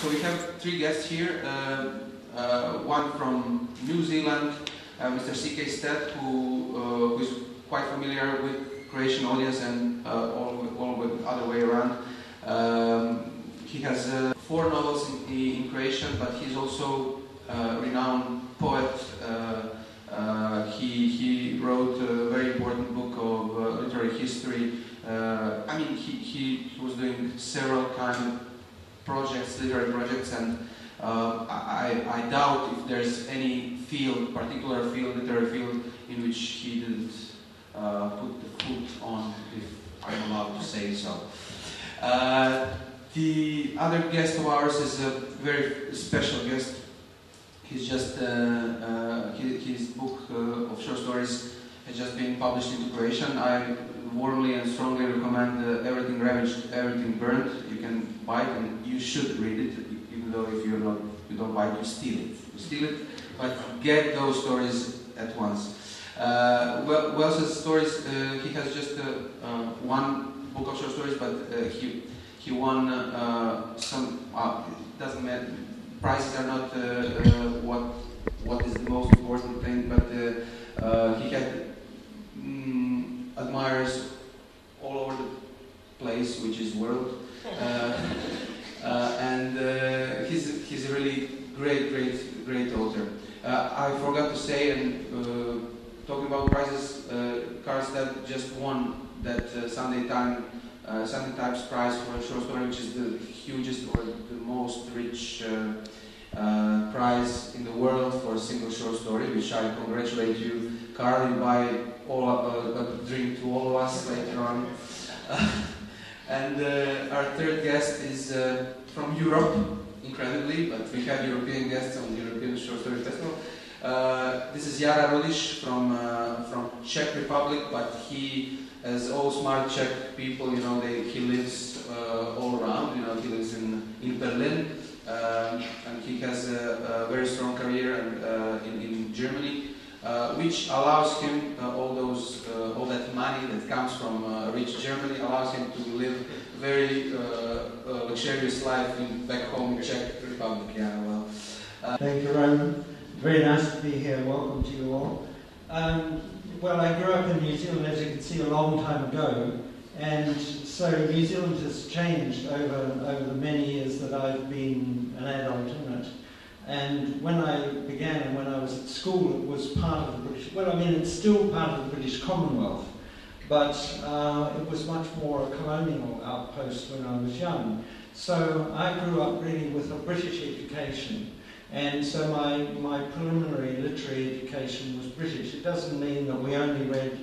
So we have three guests here. One from New Zealand, Mr. C.K. Stead, who is quite familiar with Croatian audience and all the other way around. He has 4 novels in Croatian, but he's also a renowned poet. He wrote a very important book of literary history. He was doing several kind of projects, literary projects, and I doubt if there's any field, particular field, literary field, in which he didn't put the foot on, if I'm allowed to say so. The other guest of ours is a very special guest. He's just his book of short stories has just been published into Croatian. I warmly and strongly recommend Everything Ravaged, Everything Burned. You can buy it and you should read it, even though if you don't buy it, you steal it. You steal it, but get those stories at once. Wells's stories, he has just one book of short stories, but he won some. Doesn't matter. Prizes are not what is the most important thing, but he had admirers all over the place, which is world, and he's a really great author. I forgot to say, and talking about prizes, Karlstad just won that Sunday Times prize for a short story, which is the hugest or the most rich prize in the world for a single short story, which I congratulate you, Karl. You buy a drink to all of us later on. And our third guest is from Europe, incredibly, but we have European guests on the European Short Story Festival. This is Jara Rudiš from Czech Republic, but he, as all smart Czech people, he lives all around. He lives in Berlin, and he has a very strong career in Germany, which allows him all that money that comes from rich Germany allows him to live a very luxurious life back home in Czech Republic. Thank you, Roman. Very nice to be here. Welcome to you all. Well, I grew up in New Zealand, as you can see, a long time ago, and so New Zealand has changed over the many years that I've been an adult in it. And when I began and when I was at school, it was part of the British, it's still part of the British Commonwealth, but it was much more a colonial outpost when I was young. So I grew up really with a British education. And so my preliminary literary education was British. It doesn't mean that we only read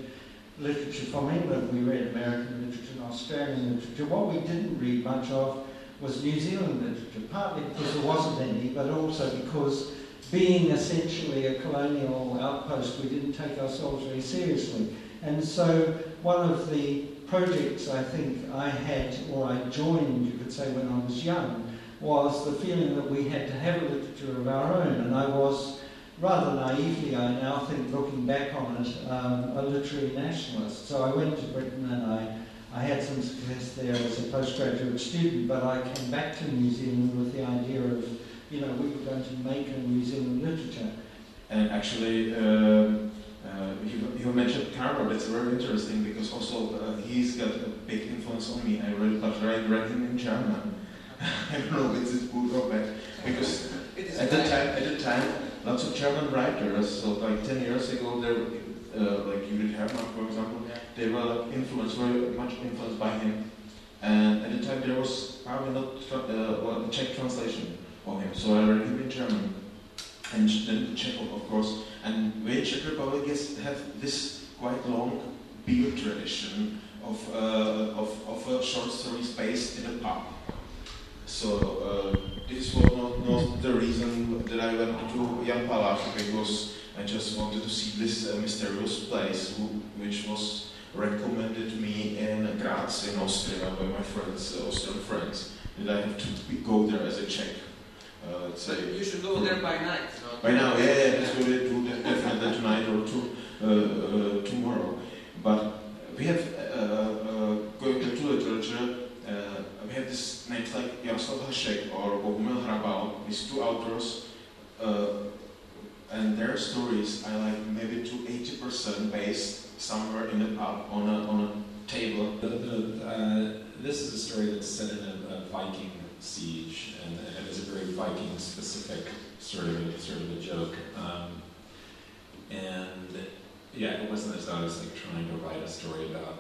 literature from England. We read American literature and Australian literature. What we didn't read much of was New Zealand literature, partly because there wasn't any, but also because being essentially a colonial outpost, we didn't take ourselves very seriously. And so one of the projects I think I had, or I joined, you could say, when I was young, was the feeling that we had to have a literature of our own, and I was, rather naively, I now think, looking back on it, a literary nationalist. So I went to Britain and I had some success there as a postgraduate student, but I came back to New Zealand with the idea of, we were going to make a New Zealand literature. And actually, you mentioned Karl. That's very interesting because also he's got a big influence on me. I read him in German. I don't know if it's good or bad, because at the time, lots of German writers, so like 10 years ago, like Judith Hermann, for example, they were very much influenced by him. And at the time, there was probably not a Czech translation of him, so I read him in German. And then the Czech, of course. And we in Czech Republic have this quite long beer tradition of short stories based in a pub. So this was not the reason that I went to Jan Palach, because I just wanted to see this mysterious place, which was recommended to me in Graz in Austria by my friends, Austrian friends, and I have to go there as a Czech. So you should go there by night. By now, yeah, that's what we do definitely tonight or tomorrow. But we have going to literature. We have this names like Jan Jaroslav Hašek or Bohumil Hrabal, these two authors, and their stories I like maybe to 80% based somewhere in the pub on a table. This is a story that's set in a Viking siege, and it is a very Viking-specific sort of a joke. And yeah, it wasn't as though I was like trying to write a story about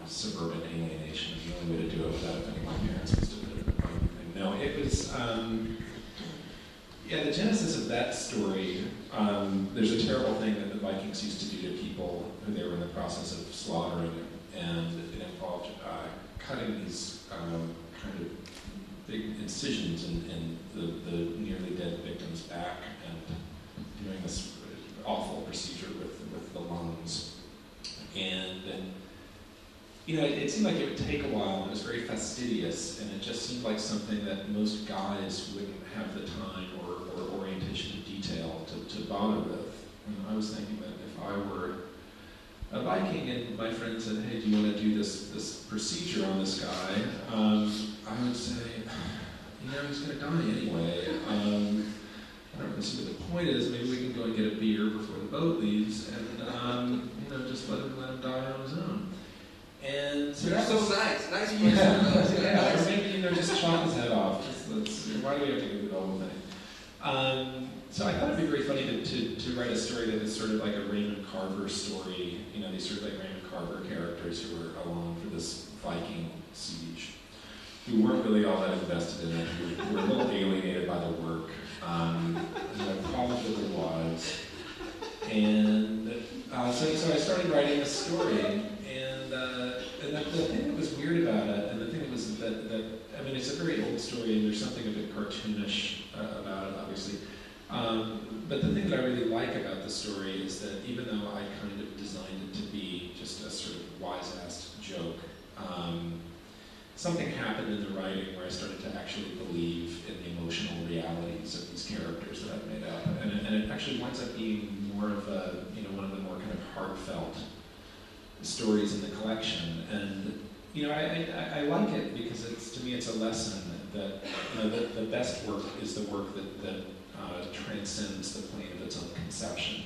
suburban alienation. The only way to do it without offending my parents was to put it in a Viking thing. No, it was. The genesis of that story. There's a terrible thing that the Vikings used to do to people who they were in the process of slaughtering, and it involved cutting these kind of big incisions in the nearly dead victim's back and doing this awful procedure with the lungs. And it seemed like it would take a while, and it was very fastidious, and it just seemed like something that most guys wouldn't have the time or orientation to detail to bother with. And I was thinking that if I were a Viking and my friend said, "Hey, do you want to do this procedure on this guy?" I would say, he's going to die anyway. I don't see what the point is. Maybe we can go and get a beer before the boat leaves, and just let him die on his own. And so that's so nice. Nice person. Yeah, or maybe just chop his head off. Why do we have to do the whole thing? So I thought it'd be very funny to write a story that is sort of like a Raymond Carver story. These sort of like Raymond Carver characters who were along for this Viking siege, who weren't really all that invested in it, who were a little alienated by the work, problems with their wives. And so I started writing this story, and the thing that was weird about it, and the thing that was that it's a very old story, and there's something a bit cartoonish about it, obviously. But the thing that I really like about the story is that even though I kind of designed it to be just a sort of wise-ass joke, something happened in the writing where I started to actually believe in the emotional realities of these characters that I've made up, and it actually winds up being more of a one of the more kind of heartfelt stories in the collection. And I like it because to me it's a lesson that the best work is the work that transcends the plane of its own conception.